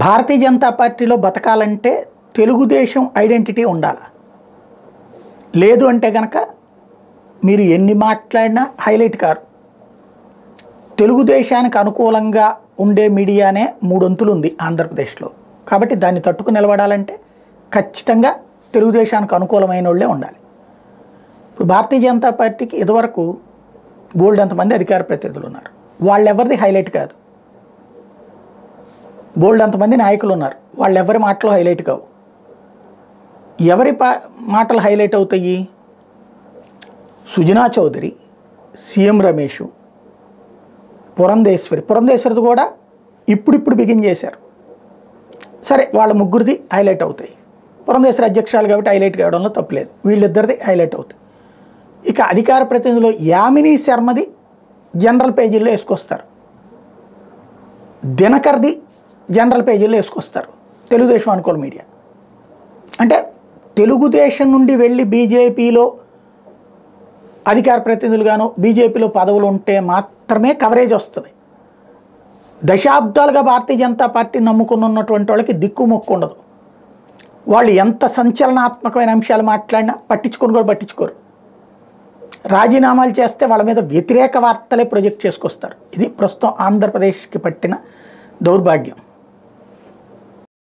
భారతీయ జనతా పార్టీలో బతకాలంటే తెలుగుదేశం ఐడెంటిటీ ఉండాలి. లేదు అంటే కనుక మీరు ఎన్ని మాట్లాడినా హైలైట్ కారు. తెలుగుదేశానికి అనుకూలంగా ఉండే మీడియానే 3 వంతులు ఉంది ఆంధ్రప్రదేశ్లో. కాబట్టి దాన్ని తట్టుకు నిలబడాలంటే ఖచ్చితంగా తెలుగుదేశానికి అనుకూలమైన వాళ్ళే ఉండాలి. ఇప్పుడు భారతీయ జనతా పార్టీకి ఇదివరకు బోల్డ్ అంతమంది అధికార ప్రతినిధులు ఉన్నారు. వాళ్ళెవరిది హైలైట్ కాదు. బోల్డ్ అంతమంది నాయకులు ఉన్నారు. వాళ్ళెవరి మాటలు హైలైట్ కావు. ఎవరి మాటలు హైలైట్ అవుతాయి? సుజనా చౌదరి, సీఎం రమేష్, పురంధేశ్వరిది కూడా ఇప్పుడు బిగిన్ చేశారు. సరే, వాళ్ళ ముగ్గురిది హైలైట్ అవుతాయి. పురంధేశ్వరి అధ్యక్షురాలు కాబట్టి హైలైట్ కావడంలో తప్పులేదు. వీళ్ళిద్దరిది హైలైట్ అవుతాయి. ఇక అధికార ప్రతినిధులు యామిని శర్మది జనరల్ పేజీల్లో వేసుకొస్తారు. దినకర్ది జనరల్ పేజీల్లో వేసుకొస్తారు తెలుగుదేశం అనుకూల మీడియా. అంటే తెలుగుదేశం నుండి వెళ్ళి బీజేపీలో అధికార ప్రతినిధులుగాను బీజేపీలో పదవులు ఉంటే మాత్రమే కవరేజ్ వస్తుంది. దశాబ్దాలుగా భారతీయ జనతా పార్టీ నమ్ముకున్నటువంటి వాళ్ళకి దిక్కుమొక్కు ఉండదు. వాళ్ళు ఎంత సంచలనాత్మకమైన అంశాలు మాట్లాడినా పట్టించుకోరు. రాజీనామాలు చేస్తే వాళ్ళ మీద వ్యతిరేక వార్తలే ప్రొజెక్ట్ చేసుకొస్తారు. ఇది ప్రస్తుతం ఆంధ్రప్రదేశ్కి పట్టిన దౌర్భాగ్యం.